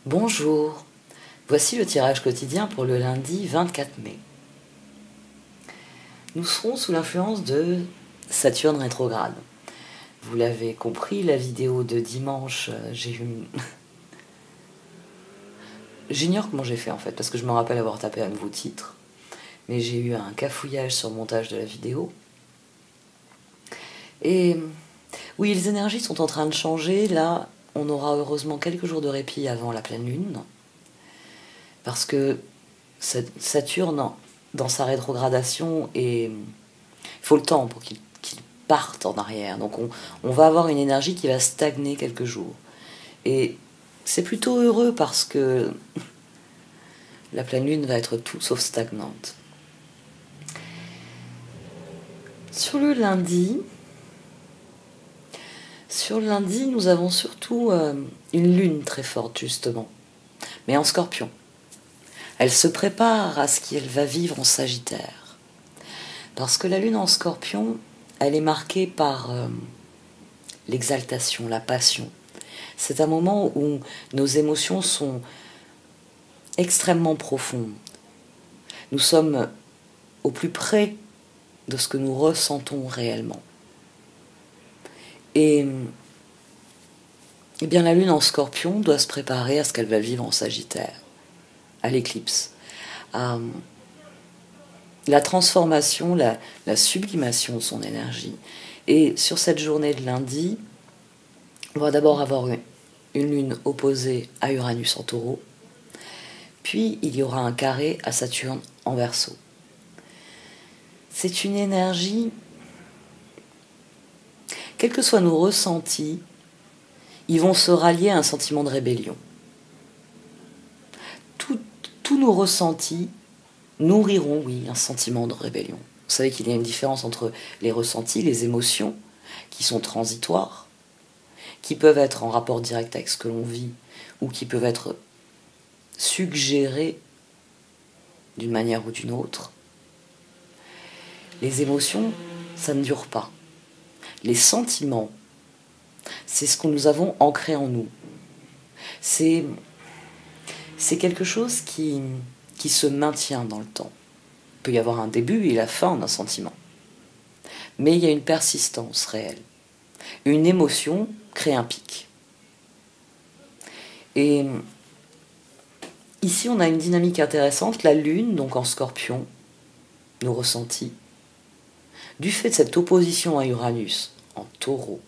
Bonjour, voici le tirage quotidien pour le lundi 24 mai. Nous serons sous l'influence de Saturne rétrograde. Vous l'avez compris, la vidéo de dimanche, J'ignore comment j'ai fait en fait, parce que je me rappelle avoir tapé un nouveau titre, mais j'ai eu un cafouillage sur le montage de la vidéo. Et oui, les énergies sont en train de changer. Là, on aura heureusement quelques jours de répit avant la pleine lune, parce que Saturne, dans sa rétrogradation, il faut le temps pour qu'il parte en arrière. Donc on va avoir une énergie qui va stagner quelques jours. Et c'est plutôt heureux parce que la pleine lune va être tout sauf stagnante. Sur le lundi, nous avons surtout une lune très forte, justement, mais en Scorpion. Elle se prépare à ce qu'elle va vivre en Sagittaire. Parce que la lune en Scorpion, elle est marquée par l'exaltation, la passion. C'est un moment où nos émotions sont extrêmement profondes. Nous sommes au plus près de ce que nous ressentons réellement. Et bien la lune en Scorpion doit se préparer à ce qu'elle va vivre en Sagittaire, à l'éclipse, à la transformation, la sublimation de son énergie. Et sur cette journée de lundi, on va d'abord avoir une lune opposée à Uranus en Taureau, puis il y aura un carré à Saturne en Verseau. C'est une énergie, quels que soient nos ressentis, ils vont se rallier à un sentiment de rébellion. Tous nos ressentis nourriront, oui, un sentiment de rébellion. Vous savez qu'il y a une différence entre les ressentis, les émotions, qui sont transitoires, qui peuvent être en rapport direct avec ce que l'on vit, ou qui peuvent être suggérées d'une manière ou d'une autre. Les émotions, ça ne dure pas. Les sentiments, c'est ce que nous avons ancré en nous. C'est quelque chose qui se maintient dans le temps. Il peut y avoir un début et la fin d'un sentiment. Mais il y a une persistance réelle. Une émotion crée un pic. Et ici, on a une dynamique intéressante. La lune, donc en Scorpion, nos ressentis, du fait de cette opposition à Uranus en Taureau,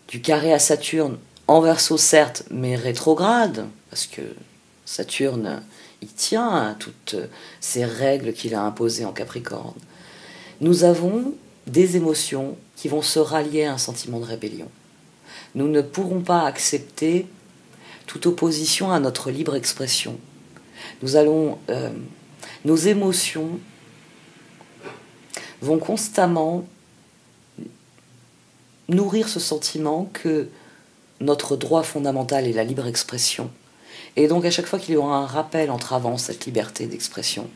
du carré à Saturne en Verseau certes, mais rétrograde, parce que Saturne, il tient à toutes ces règles qu'il a imposées en Capricorne. Nous avons des émotions qui vont se rallier à un sentiment de rébellion. Nous ne pourrons pas accepter toute opposition à notre libre expression. Nos émotions vont constamment nourrir ce sentiment que notre droit fondamental est la libre expression. Et donc à chaque fois qu'il y aura un rappel entravant cette liberté d'expression,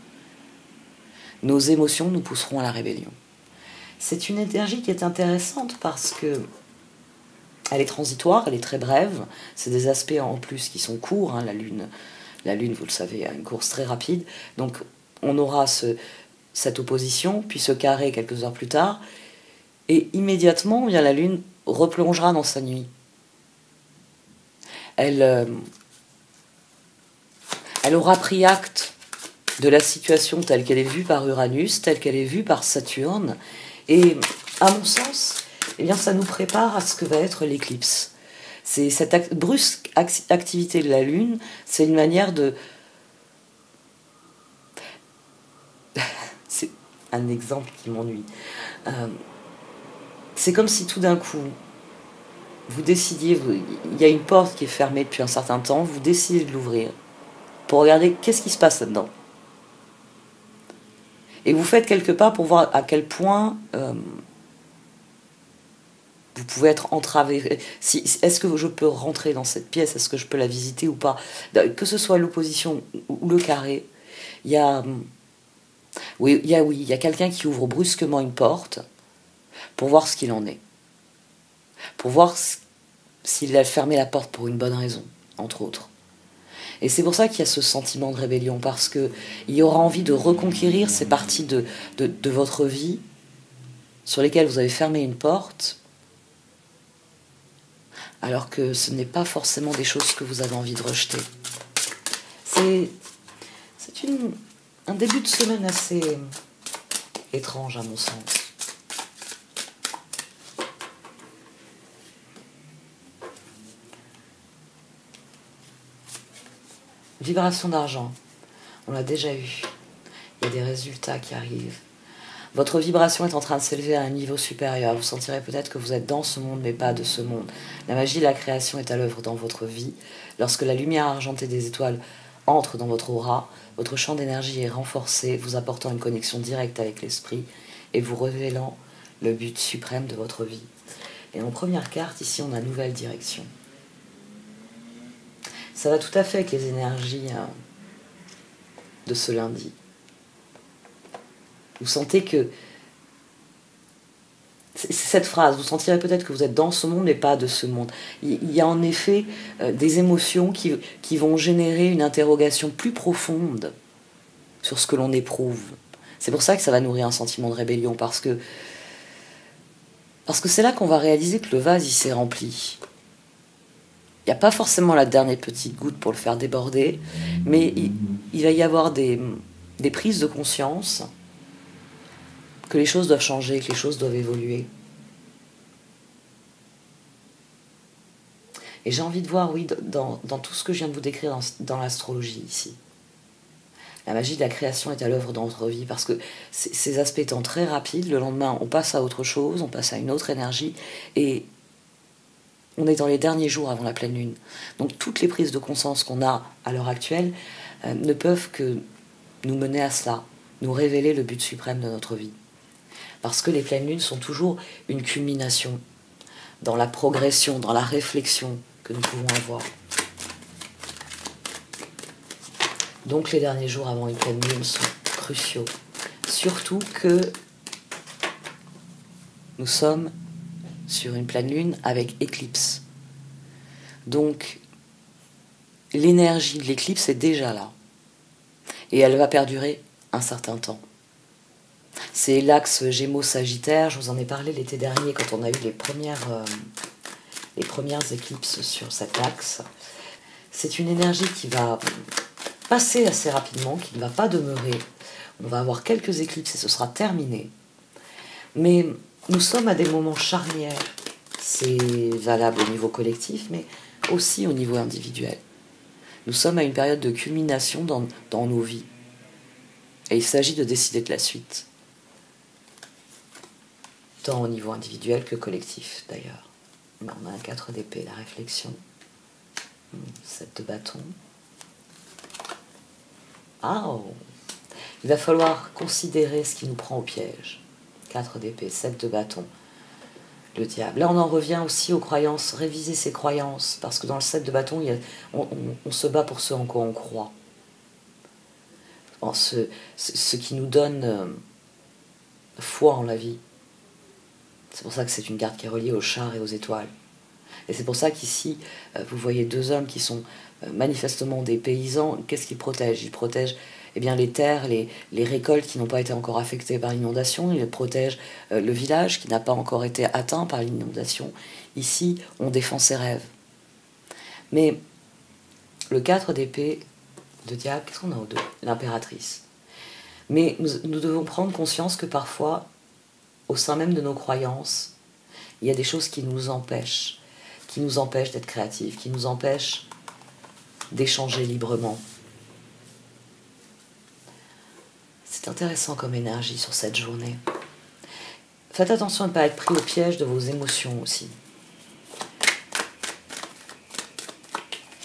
nos émotions nous pousseront à la rébellion. C'est une énergie qui est intéressante parce que elle est transitoire, elle est très brève. C'est des aspects en plus qui sont courts. La lune, vous le savez, a une course très rapide. Donc on aura cette opposition, puis ce carré quelques heures plus tard. Et immédiatement, bien, la lune replongera dans sa nuit. Elle aura pris acte de la situation telle qu'elle est vue par Uranus, telle qu'elle est vue par Saturne. Et à mon sens, eh bien, ça nous prépare à ce que va être l'éclipse. C'est cette brusque activité de la Lune, c'est une manière de... c'est un exemple qui m'ennuie. C'est comme si tout d'un coup, vous décidiez, il y a une porte qui est fermée depuis un certain temps, vous décidez de l'ouvrir pour regarder qu'est-ce qui se passe là-dedans. Et vous faites quelques pas pour voir à quel point vous pouvez être entravé. Est-ce que je peux rentrer dans cette pièce? Est-ce que je peux la visiter ou pas? Que ce soit l'opposition ou le carré, il y a quelqu'un qui ouvre brusquement une porte pour voir ce qu'il en est. Pour voir s'il a fermé la porte pour une bonne raison. entre autres. Et c'est pour ça qu'il y a ce sentiment de rébellion, parce qu'il y aura envie de reconquérir ces parties de votre vie sur lesquelles vous avez fermé une porte, alors que ce n'est pas forcément des choses que vous avez envie de rejeter. C'est un début de semaine assez étrange à mon sens. Vibration d'argent, on l'a déjà eu. Il y a des résultats qui arrivent. Votre vibration est en train de s'élever à un niveau supérieur. Vous sentirez peut-être que vous êtes dans ce monde, mais pas de ce monde. La magie de la création est à l'œuvre dans votre vie. Lorsque la lumière argentée des étoiles entre dans votre aura, votre champ d'énergie est renforcé, vous apportant une connexion directe avec l'esprit et vous révélant le but suprême de votre vie. Et en première carte, ici, on a nouvelle direction. Ça va tout à fait avec les énergies de ce lundi. Vous sentez que... C'est cette phrase, vous sentirez peut-être que vous êtes dans ce monde mais pas de ce monde. Il y a en effet des émotions qui vont générer une interrogation plus profonde sur ce que l'on éprouve. C'est pour ça que ça va nourrir un sentiment de rébellion, parce que c'est là qu'on va réaliser que le vase il s'est rempli. Il n'y a pas forcément la dernière petite goutte pour le faire déborder, mais il va y avoir des prises de conscience que les choses doivent changer, que les choses doivent évoluer. Et j'ai envie de voir, oui, dans tout ce que je viens de vous décrire dans l'astrologie ici. La magie de la création est à l'œuvre dans votre vie, parce que ces aspects étant très rapides, le lendemain, on passe à autre chose, on passe à une autre énergie, et on est dans les derniers jours avant la pleine lune. Donc toutes les prises de conscience qu'on a à l'heure actuelle ne peuvent que nous mener à cela, nous révéler le but suprême de notre vie. Parce que les pleines lunes sont toujours une culmination dans la progression, dans la réflexion que nous pouvons avoir. Donc les derniers jours avant une pleine lune sont cruciaux. Surtout que nous sommes sur une pleine lune avec éclipse. Donc l'énergie de l'éclipse est déjà là. Et elle va perdurer un certain temps. C'est l'axe Gémeaux-Sagittaire, je vous en ai parlé l'été dernier quand on a eu les premières éclipses sur cet axe. C'est une énergie qui va passer assez rapidement, qui ne va pas demeurer. On va avoir quelques éclipses et ce sera terminé. Mais nous sommes à des moments charnières. C'est valable au niveau collectif, mais aussi au niveau individuel. Nous sommes à une période de culmination dans nos vies. Et il s'agit de décider de la suite. Tant au niveau individuel que collectif, d'ailleurs. On a un 4 d'épée, la réflexion. 7 de bâton. Oh. Il va falloir considérer ce qui nous prend au piège. 4 d'épée, 7 de bâton. Le diable. Là, on en revient aussi aux croyances. Réviser ses croyances. Parce que dans le 7 de bâton, on se bat pour ce en quoi on croit. Ce qui nous donne foi en la vie. C'est pour ça que c'est une carte qui est reliée aux chars et aux étoiles. Et c'est pour ça qu'ici, vous voyez deux hommes qui sont manifestement des paysans. Qu'est-ce qu'ils protègent? Ils protègent les terres, les récoltes qui n'ont pas été encore affectées par l'inondation. Ils protègent le village qui n'a pas encore été atteint par l'inondation. Ici, on défend ses rêves. Mais le 4 d'épée, de diable, qu'est-ce qu'on a au 2? L'impératrice. Mais nous devons prendre conscience que parfois, au sein même de nos croyances, il y a des choses qui nous empêchent d'être créatifs, qui nous empêchent d'échanger librement. C'est intéressant comme énergie sur cette journée. Faites attention à ne pas être pris au piège de vos émotions aussi.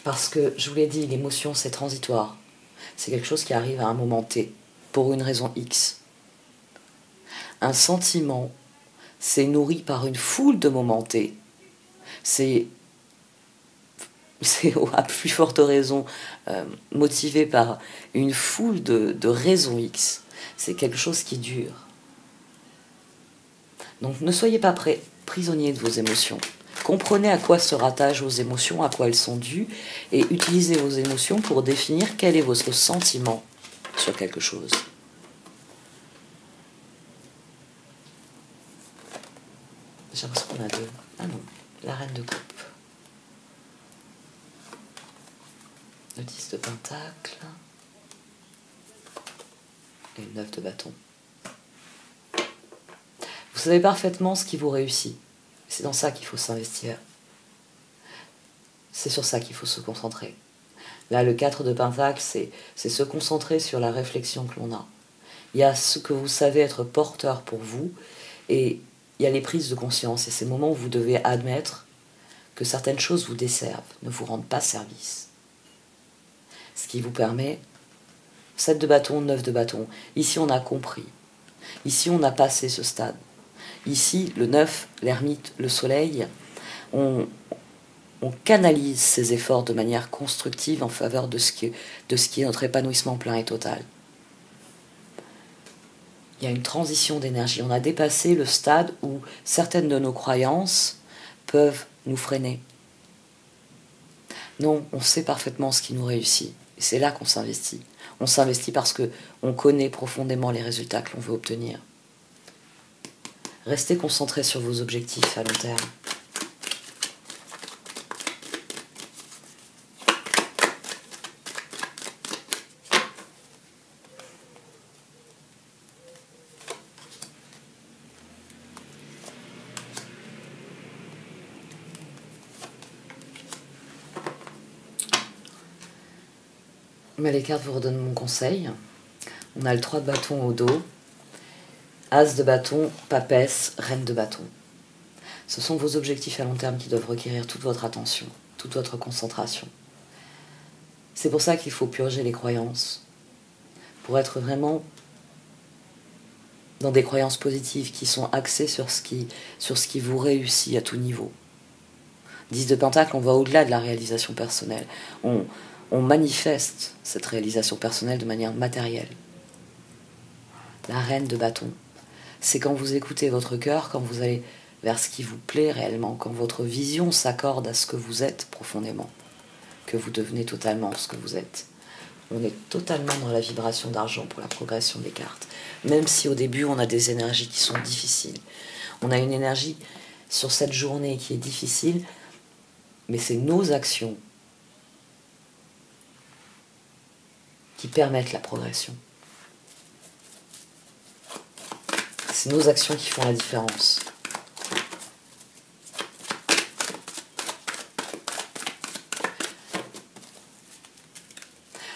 Parce que, je vous l'ai dit, l'émotion c'est transitoire. C'est quelque chose qui arrive à un moment T, pour une raison X. Un sentiment, c'est nourri par une foule de moments T. C'est à plus forte raison motivé par une foule de raisons X. C'est quelque chose qui dure. Donc ne soyez pas prisonniers de vos émotions. Comprenez à quoi se rattachent vos émotions, à quoi elles sont dues, et utilisez vos émotions pour définir quel est votre sentiment sur quelque chose. J'ai l'impression qu'on a deux. Ah non, la reine de coupe. Le 10 de pentacle. Et le 9 de bâton. Vous savez parfaitement ce qui vous réussit. C'est dans ça qu'il faut s'investir. C'est sur ça qu'il faut se concentrer. Là, le 4 de pentacle, c'est se concentrer sur la réflexion que l'on a. Il y a ce que vous savez être porteur pour vous, et il y a les prises de conscience, et ces moments où vous devez admettre que certaines choses vous desservent, ne vous rendent pas service. Ce qui vous permet, 7 de bâton, 9 de bâton, ici on a compris, ici on a passé ce stade. Ici, le 9, l'ermite, le soleil, on canalise ces efforts de manière constructive en faveur de ce qui est notre épanouissement plein et total. Il y a une transition d'énergie. On a dépassé le stade où certaines de nos croyances peuvent nous freiner. Non, on sait parfaitement ce qui nous réussit. Et c'est là qu'on s'investit. On s'investit parce qu'on connaît profondément les résultats que l'on veut obtenir. Restez concentrés sur vos objectifs à long terme. Mais les cartes vous redonnent mon conseil. On a le 3 de bâton au dos, As de bâton, papesse, reine de bâton. Ce sont vos objectifs à long terme qui doivent requérir toute votre attention, toute votre concentration. C'est pour ça qu'il faut purger les croyances, pour être vraiment dans des croyances positives qui sont axées sur ce qui vous réussit à tout niveau. 10 de pentacle, on va au-delà de la réalisation personnelle. On manifeste cette réalisation personnelle de manière matérielle. La reine de bâton, c'est quand vous écoutez votre cœur, quand vous allez vers ce qui vous plaît réellement, quand votre vision s'accorde à ce que vous êtes profondément, que vous devenez totalement ce que vous êtes. On est totalement dans la vibration d'argent pour la progression des cartes. Même si au début on a des énergies qui sont difficiles. On a une énergie sur cette journée qui est difficile, mais c'est nos actions qui permettent la progression. C'est nos actions qui font la différence.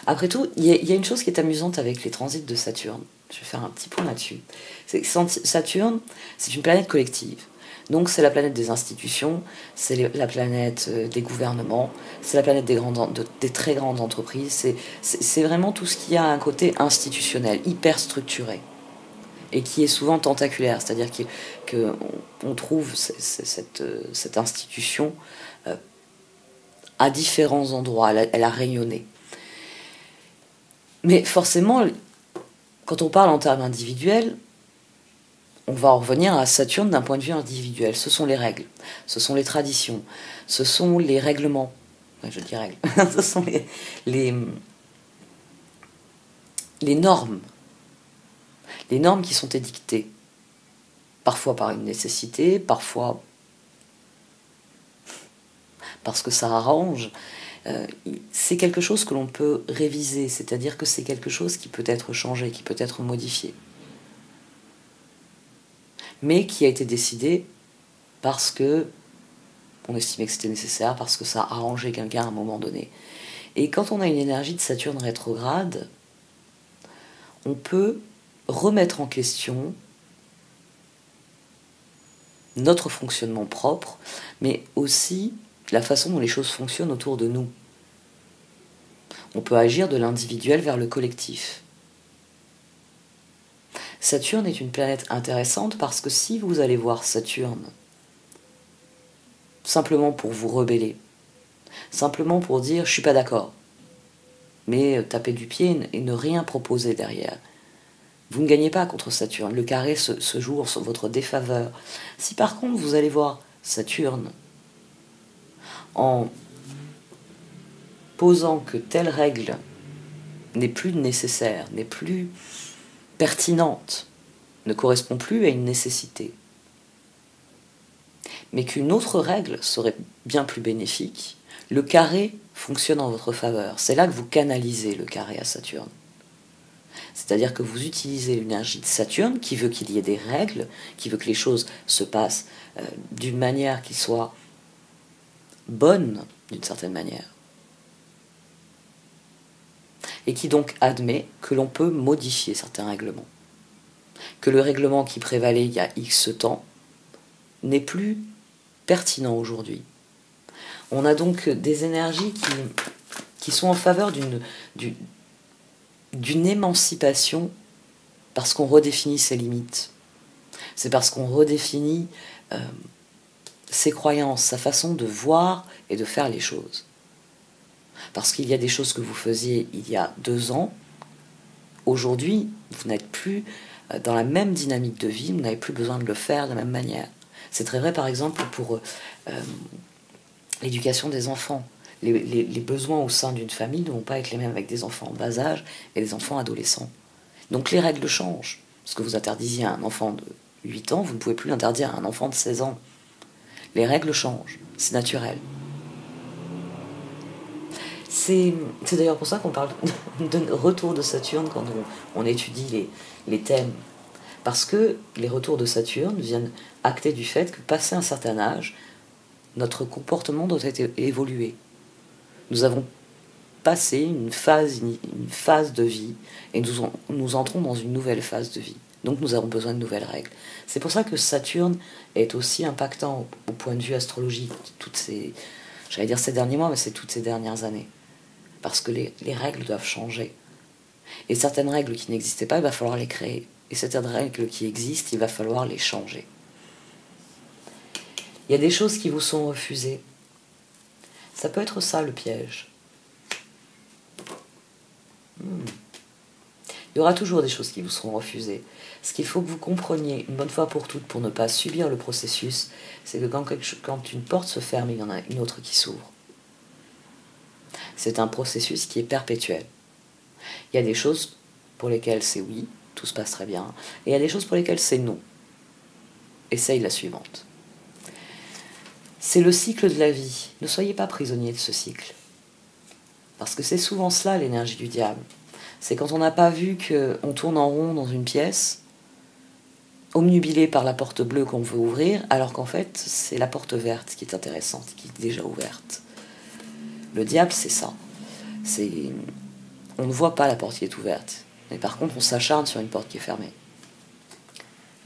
Après tout, il y a une chose qui est amusante avec les transits de Saturne. Je vais faire un petit point là-dessus. C'est que Saturne, c'est une planète collective. Donc c'est la planète des institutions, c'est la planète des gouvernements, c'est la planète des très grandes entreprises. C'est vraiment tout ce qui a un côté institutionnel, hyper structuré. Et qui est souvent tentaculaire, c'est-à-dire qu'on trouve cette institution à différents endroits, elle a rayonné. Mais forcément, quand on parle en termes individuels, on va en revenir à Saturne d'un point de vue individuel. Ce sont les règles, ce sont les traditions, ce sont les règlements. Ouais, je dis règles. Ce sont les normes. Les normes qui sont édictées, parfois par une nécessité, parfois parce que ça arrange, c'est quelque chose que l'on peut réviser, c'est-à-dire que c'est quelque chose qui peut être changé, qui peut être modifié, mais qui a été décidé parce que on estimait que c'était nécessaire, parce que ça arrangeait quelqu'un à un moment donné. Et quand on a une énergie de Saturne rétrograde, on peut remettre en question notre fonctionnement propre, mais aussi la façon dont les choses fonctionnent autour de nous. On peut agir de l'individuel vers le collectif. Saturne est une planète intéressante parce que si vous allez voir Saturne simplement pour vous rebeller, simplement pour dire je suis pas d'accord, mais taper du pied et ne rien proposer derrière, vous ne gagnez pas contre Saturne. Le carré se joue sur votre défaveur. Si par contre vous allez voir Saturne en posant que telle règle n'est plus nécessaire, n'est plus pertinente, ne correspond plus à une nécessité, mais qu'une autre règle serait bien plus bénéfique, le carré fonctionne en votre faveur. C'est là que vous canalisez le carré à Saturne. C'est-à-dire que vous utilisez l'énergie de Saturne qui veut qu'il y ait des règles, qui veut que les choses se passent d'une manière qui soit bonne, d'une certaine manière. Et qui donc admet que l'on peut modifier certains règlements. Que le règlement qui prévalait il y a X temps n'est plus pertinent aujourd'hui. On a donc des énergies qui sont en faveur d'une émancipation parce qu'on redéfinit ses limites. C'est parce qu'on redéfinit ses croyances, sa façon de voir et de faire les choses. Parce qu'il y a des choses que vous faisiez il y a 2 ans, aujourd'hui, vous n'êtes plus dans la même dynamique de vie, vous n'avez plus besoin de le faire de la même manière. C'est très vrai par exemple pour l'éducation des enfants. Les besoins au sein d'une famille ne vont pas être les mêmes avec des enfants en bas âge et des enfants adolescents. Donc les règles changent. Ce que vous interdisiez à un enfant de 8 ans, vous ne pouvez plus l'interdire à un enfant de 16 ans. Les règles changent, c'est naturel. C'est d'ailleurs pour ça qu'on parle de retour de Saturne quand on étudie les thèmes. Parce que les retours de Saturne viennent acter du fait que, passé un certain âge, notre comportement doit être évolué. Nous avons passé une phase de vie et nous entrons dans une nouvelle phase de vie. Donc nous avons besoin de nouvelles règles. C'est pour ça que Saturne est aussi impactant au point de vue astrologique, j'allais dire ces derniers mois, mais c'est toutes ces dernières années. Parce que les règles doivent changer. Et certaines règles qui n'existaient pas, il va falloir les créer. Et certaines règles qui existent, il va falloir les changer. Il y a des choses qui vous sont refusées. Ça peut être ça le piège. Il y aura toujours des choses qui vous seront refusées. Ce qu'il faut que vous compreniez une bonne fois pour toutes, pour ne pas subir le processus, c'est que quand une porte se ferme, il y en a une autre qui s'ouvre. C'est un processus qui est perpétuel. Il y a des choses pour lesquelles c'est oui, tout se passe très bien, et il y a des choses pour lesquelles c'est non. Essaye la suivante. C'est le cycle de la vie. Ne soyez pas prisonnier de ce cycle. Parce que c'est souvent cela l'énergie du diable. C'est quand on n'a pas vu qu'on tourne en rond dans une pièce, omnubilé par la porte bleue qu'on veut ouvrir, alors qu'en fait, c'est la porte verte qui est intéressante, qui est déjà ouverte. Le diable, c'est ça. On ne voit pas la porte qui est ouverte. Mais par contre, on s'acharne sur une porte qui est fermée.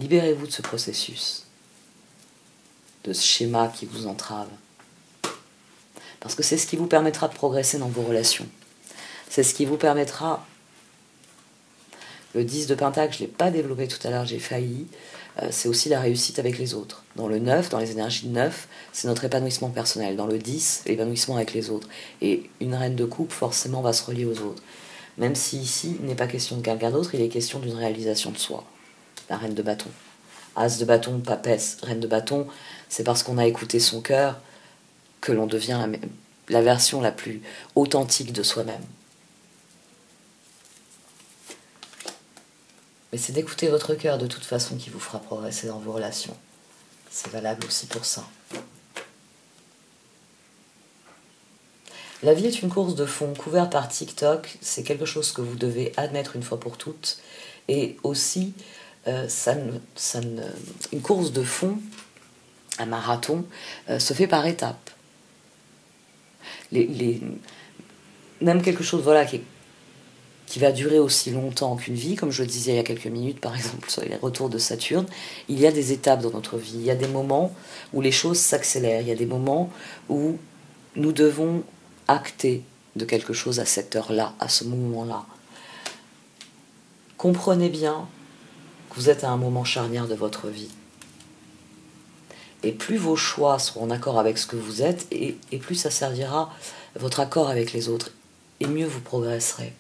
Libérez-vous de ce processus, de ce schéma qui vous entrave. Parce que c'est ce qui vous permettra de progresser dans vos relations. C'est ce qui vous permettra... Le 10 de Pentacle, je ne l'ai pas développé tout à l'heure, j'ai failli. C'est aussi la réussite avec les autres. Dans le 9, dans les énergies de 9, c'est notre épanouissement personnel. Dans le 10, l'épanouissement avec les autres. Et une reine de coupe, forcément, va se relier aux autres. Même si ici, il n'est pas question de quelqu'un d'autre, il est question d'une réalisation de soi. La reine de bâton. As de bâton, papesse, reine de bâton, c'est parce qu'on a écouté son cœur que l'on devient la version la plus authentique de soi-même. Mais c'est d'écouter votre cœur de toute façon qui vous fera progresser dans vos relations. C'est valable aussi pour ça. La vie est une course de fond couverte par TikTok. C'est quelque chose que vous devez admettre une fois pour toutes. Et aussi, une course de fond, un marathon, se fait par étapes. Même quelque chose qui va durer aussi longtemps qu'une vie, comme je le disais il y a quelques minutes, par exemple, sur les retours de Saturne, il y a des étapes dans notre vie. Il y a des moments où les choses s'accélèrent. Il y a des moments où nous devons acter de quelque chose à cette heure-là, à ce moment-là. Comprenez bien que vous êtes à un moment charnière de votre vie. Et plus vos choix seront en accord avec ce que vous êtes, et plus ça servira votre accord avec les autres, et mieux vous progresserez.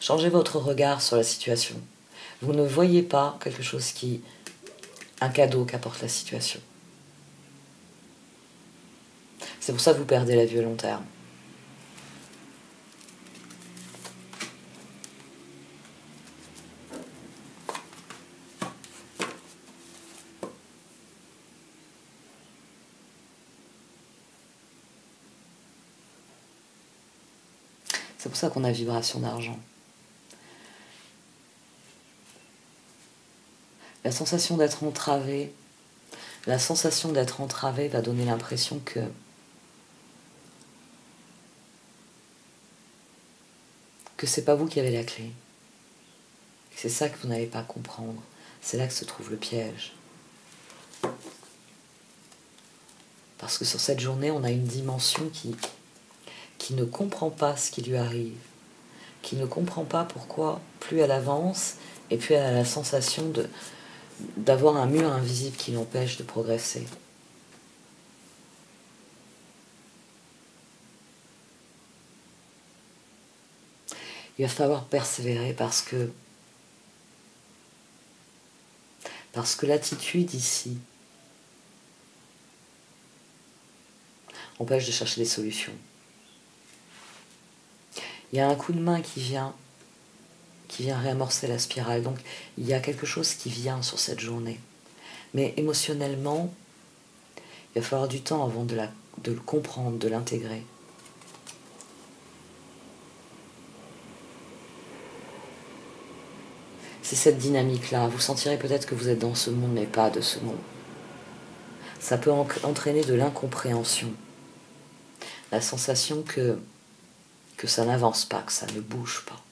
Changez votre regard sur la situation. Vous ne voyez pas quelque chose un cadeau qu'apporte la situation. C'est pour ça que vous perdez la vue à long terme. C'est pour ça qu'on a vibration d'argent. La sensation d'être entravé, va donner l'impression que c'est pas vous qui avez la clé. C'est ça que vous n'allez pas comprendre. C'est là que se trouve le piège. Parce que sur cette journée, on a une dimension qui ne comprend pas ce qui lui arrive, qui ne comprend pas pourquoi plus elle avance et plus elle a la sensation d'avoir un mur invisible qui l'empêche de progresser. Il va falloir persévérer parce que l'attitude ici empêche de chercher des solutions. Il y a un coup de main qui vient réamorcer la spirale. Donc il y a quelque chose qui vient sur cette journée. Mais émotionnellement, il va falloir du temps avant de le comprendre, de l'intégrer. C'est cette dynamique-là. Vous sentirez peut-être que vous êtes dans ce monde, mais pas de ce monde. Ça peut entraîner de l'incompréhension. La sensation que ça n'avance pas, que ça ne bouge pas.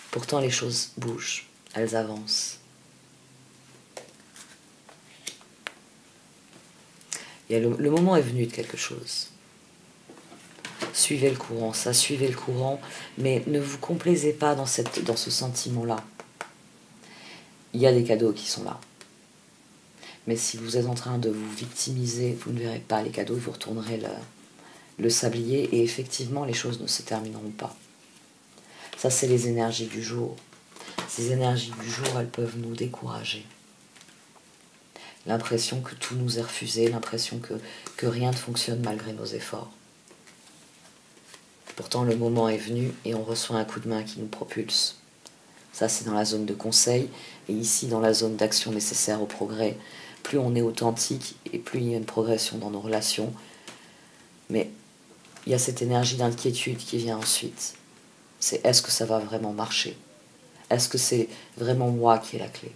Pourtant, les choses bougent, elles avancent. Et le moment est venu de quelque chose. Suivez le courant, suivez le courant, mais ne vous complaisez pas dans ce sentiment-là. Il y a des cadeaux qui sont là. Mais si vous êtes en train de vous victimiser, vous ne verrez pas les cadeaux, vous retournerez le sablier et effectivement, les choses ne se termineront pas. Ça, c'est les énergies du jour. Ces énergies du jour, elles peuvent nous décourager. L'impression que tout nous est refusé, l'impression que rien ne fonctionne malgré nos efforts. Pourtant, le moment est venu et on reçoit un coup de main qui nous propulse. Ça, c'est dans la zone de conseil. Et ici, dans la zone d'action nécessaire au progrès, plus on est authentique et plus il y a une progression dans nos relations. Mais il y a cette énergie d'inquiétude qui vient ensuite. C'est est-ce que ça va vraiment marcher? Est-ce que c'est vraiment moi qui ai la clé?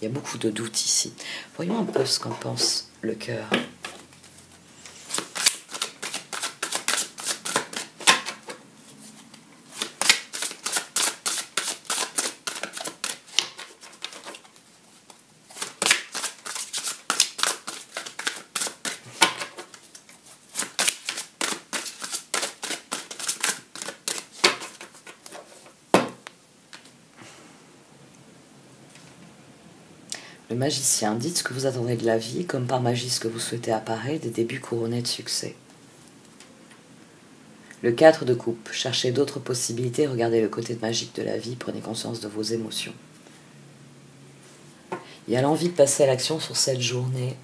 Il y a beaucoup de doutes ici. Voyons un peu ce qu'en pense le cœur. Le magicien, dites ce que vous attendez de la vie, comme par magie ce que vous souhaitez apparaît, des débuts couronnés de succès. Le 4 de coupe, cherchez d'autres possibilités, regardez le côté magique de la vie, prenez conscience de vos émotions. Il y a l'envie de passer à l'action sur cette journée.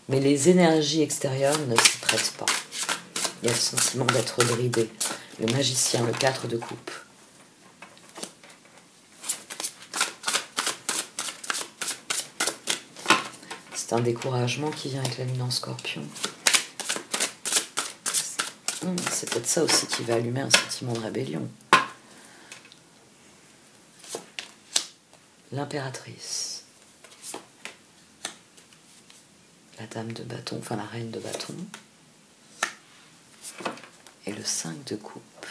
Mais les énergies extérieures ne s'y prêtent pas. Il y a le sentiment d'être bridé. Le magicien, le 4 de coupe. C'est un découragement qui vient avec la lune en Scorpion. C'est peut-être ça aussi qui va allumer un sentiment de rébellion. L'impératrice. La dame de bâton, enfin la reine de bâton. Et le 5 de coupe.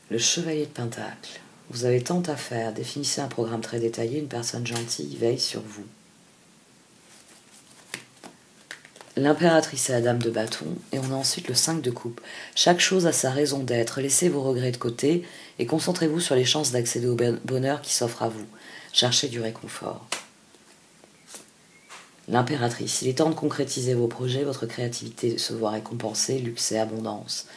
Le chevalier de pentacle. Vous avez tant à faire, définissez un programme très détaillé, une personne gentille veille sur vous. L'impératrice et la dame de bâton, et on a ensuite le 5 de coupe. Chaque chose a sa raison d'être, laissez vos regrets de côté et concentrez-vous sur les chances d'accéder au bonheur qui s'offre à vous. Cherchez du réconfort. L'impératrice, il est temps de concrétiser vos projets, votre créativité se voit récompensée, luxe et abondance.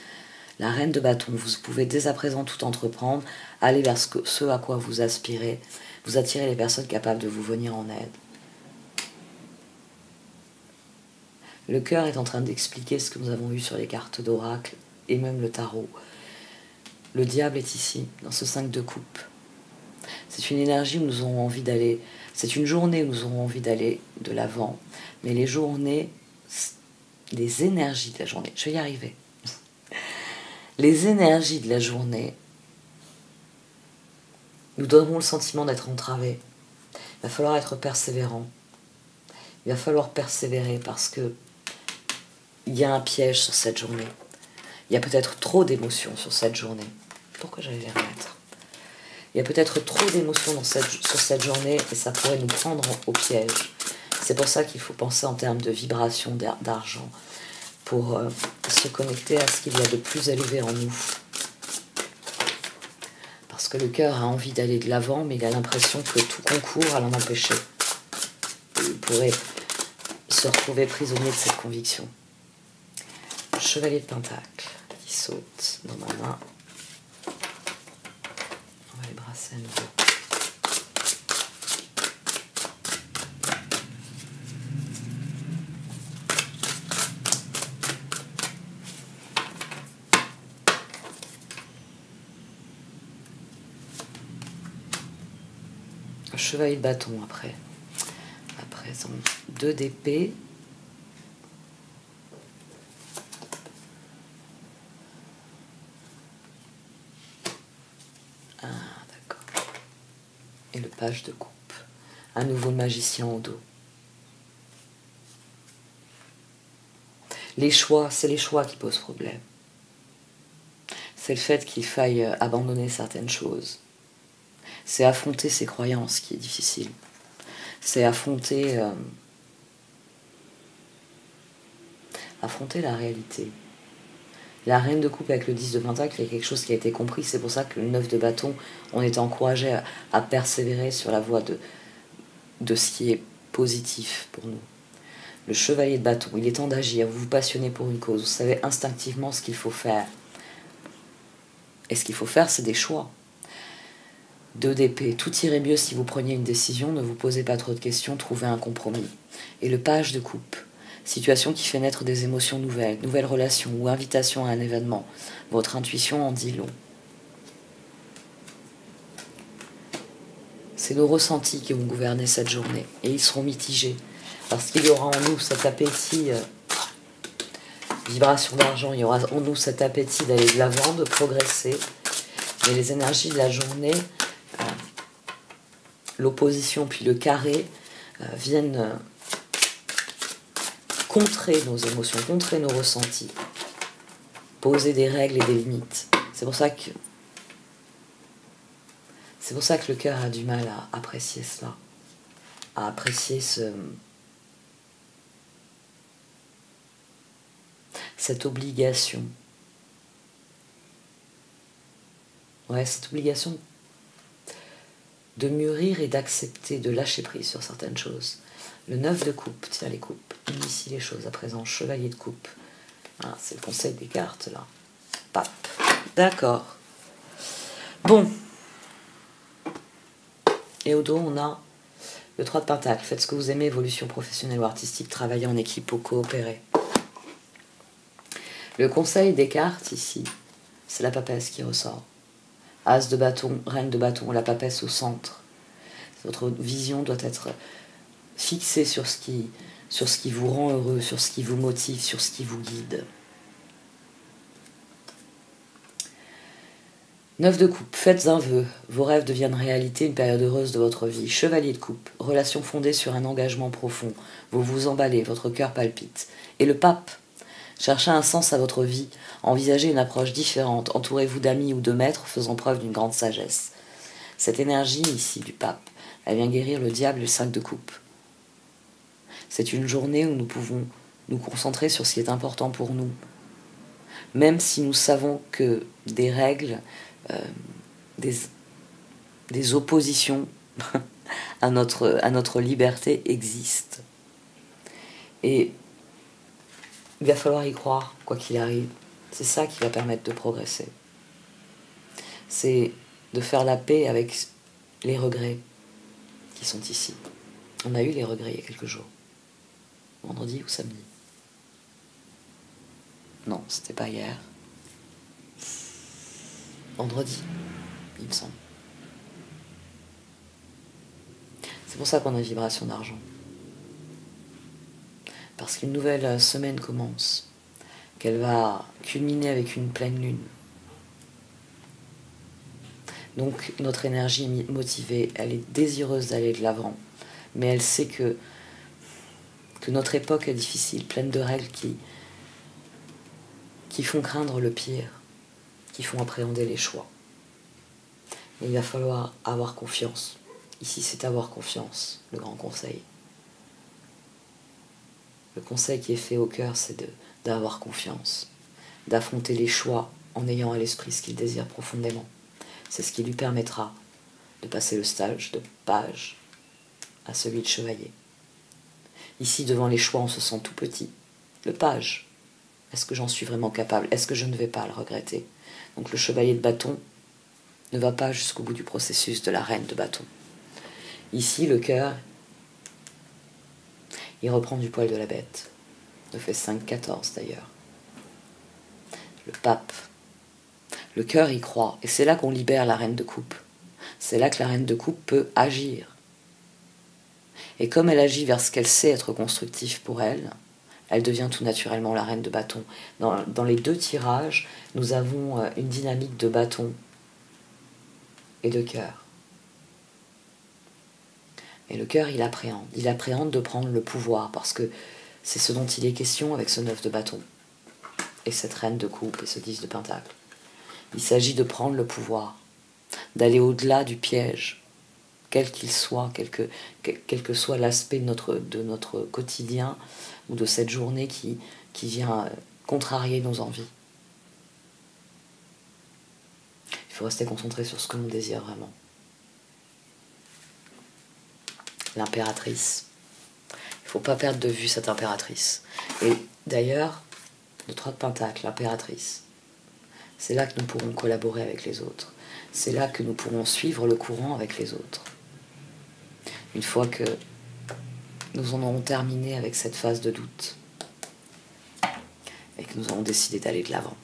La reine de bâton, vous pouvez dès à présent tout entreprendre, aller vers ce à quoi vous aspirez, vous attirez les personnes capables de vous venir en aide. Le cœur est en train d'expliquer ce que nous avons eu sur les cartes d'oracle et même le tarot. Le diable est ici, dans ce 5 de coupe. C'est une énergie où nous aurons envie d'aller, c'est une journée où nous aurons envie d'aller de l'avant, mais les énergies de la journée, je vais y arriver. Les énergies de la journée nous donneront le sentiment d'être entravés. Il va falloir être persévérant. Il va falloir persévérer parce que il y a un piège sur cette journée. Il y a peut-être trop d'émotions sur cette journée. Pourquoi j'allais les remettre ? Il y a peut-être trop d'émotions sur cette journée et ça pourrait nous prendre au piège. C'est pour ça qu'il faut penser en termes de vibration d'argent pour se connecter à ce qu'il y a de plus élevé en nous. Parce que le cœur a envie d'aller de l'avant, mais il a l'impression que tout concourt à l'en empêcher. Il pourrait se retrouver prisonnier de cette conviction. Chevalier de Pentacle qui saute dans ma main. On va les brasser à nouveau. Chevalier de bâton après. À présent, 2 d'épée. Ah, d'accord. Et le page de coupe. Un nouveau magicien au dos. Les choix, c'est les choix qui posent problème. C'est le fait qu'il faille abandonner certaines choses. C'est affronter ses croyances qui est difficile. C'est affronter la réalité. La reine de coupe avec le 10 de pentacle, il y a quelque chose qui a été compris. C'est pour ça que le 9 de bâton, on est encouragé à persévérer sur la voie de ce qui est positif pour nous. Le chevalier de bâton, il est temps d'agir. Vous vous passionnez pour une cause. Vous savez instinctivement ce qu'il faut faire. Et ce qu'il faut faire, c'est des choix. 2 d'épée, tout irait mieux si vous preniez une décision, ne vous posez pas trop de questions, trouvez un compromis. Et le page de coupe, situation qui fait naître des émotions nouvelles relations ou invitation à un événement. Votre intuition en dit long. C'est nos ressentis qui vont gouverner cette journée, et ils seront mitigés, parce qu'il y aura en nous cet appétit, vibration d'argent, il y aura en nous cet appétit d'aller de l'avant, de progresser, mais les énergies de la journée, l'opposition puis le carré viennent contrer nos émotions, contrer nos ressentis, poser des règles et des limites. C'est pour ça que le cœur a du mal à apprécier cela, à apprécier cette obligation. Ouais, cette obligation de mûrir et d'accepter, de lâcher prise sur certaines choses. Le 9 de coupe, tiens les coupes, initie les choses à présent, chevalier de coupe. Ah, c'est le conseil des cartes là. Pape. D'accord. Bon. Et au dos, on a le 3 de pentacle. Faites ce que vous aimez, évolution professionnelle ou artistique, travaillez en équipe ou coopérer. Le conseil des cartes ici, c'est la papesse qui ressort. As de bâton, reine de bâton, la papesse au centre. Votre vision doit être fixée sur ce qui vous rend heureux, sur ce qui vous motive, sur ce qui vous guide. 9 de coupe, faites un vœu. Vos rêves deviennent réalité, une période heureuse de votre vie. Chevalier de coupe, relation fondée sur un engagement profond. Vous vous emballez, votre cœur palpite. Et le pape, cherchez un sens à votre vie, envisagez une approche différente, entourez-vous d'amis ou de maîtres faisant preuve d'une grande sagesse. Cette énergie ici du pape, elle vient guérir le diable et le 5 de coupe. C'est une journée où nous pouvons nous concentrer sur ce qui est important pour nous. Même si nous savons que des règles, des oppositions à notre liberté existent. Et il va falloir y croire, quoi qu'il arrive. C'est ça qui va permettre de progresser. C'est de faire la paix avec les regrets qui sont ici. On a eu les regrets il y a quelques jours. Vendredi ou samedi? Non, c'était pas hier. Vendredi, il me semble. C'est pour ça qu'on a une vibration d'argent. Parce qu'une nouvelle semaine commence, qu'elle va culminer avec une pleine lune. Donc notre énergie est motivée, elle est désireuse d'aller de l'avant, mais elle sait que notre époque est difficile, pleine de règles qui font craindre le pire, qui font appréhender les choix. Mais il va falloir avoir confiance. Ici, c'est avoir confiance, le grand conseil. Le conseil qui est fait au cœur, c'est d'avoir confiance, d'affronter les choix en ayant à l'esprit ce qu'il désire profondément. C'est ce qui lui permettra de passer le stage de page à celui de chevalier. Ici, devant les choix, on se sent tout petit. Le page, est-ce que j'en suis vraiment capable? Est-ce que je ne vais pas le regretter? Donc le chevalier de bâton ne va pas jusqu'au bout du processus de la reine de bâton. Ici, le cœur, il reprend du poil de la bête. Il fait 5-14 d'ailleurs. Le pape. Le cœur y croit. Et c'est là qu'on libère la reine de coupe. C'est là que la reine de coupe peut agir. Et comme elle agit vers ce qu'elle sait être constructif pour elle, elle devient tout naturellement la reine de bâton. Dans les deux tirages, nous avons une dynamique de bâton et de cœur. Et le cœur, il appréhende de prendre le pouvoir, parce que c'est ce dont il est question avec ce 9 de bâton, et cette reine de coupe, et ce 10 de pentacle. Il s'agit de prendre le pouvoir, d'aller au-delà du piège, quel qu'il soit, quel que soit l'aspect de notre quotidien, ou de cette journée qui vient contrarier nos envies. Il faut rester concentré sur ce que l'on désire vraiment. L'impératrice. Il ne faut pas perdre de vue cette impératrice. Et d'ailleurs, le 3 de pentacle, l'impératrice, c'est là que nous pourrons collaborer avec les autres. C'est là que nous pourrons suivre le courant avec les autres. Une fois que nous en aurons terminé avec cette phase de doute et que nous aurons décidé d'aller de l'avant.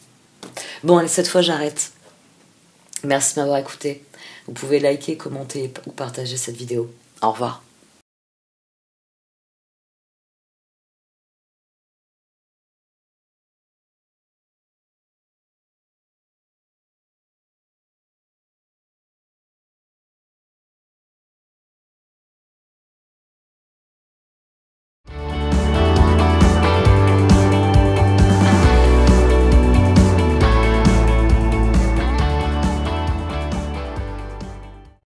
Bon, allez, cette fois j'arrête. Merci de m'avoir écouté. Vous pouvez liker, commenter ou partager cette vidéo. Au revoir.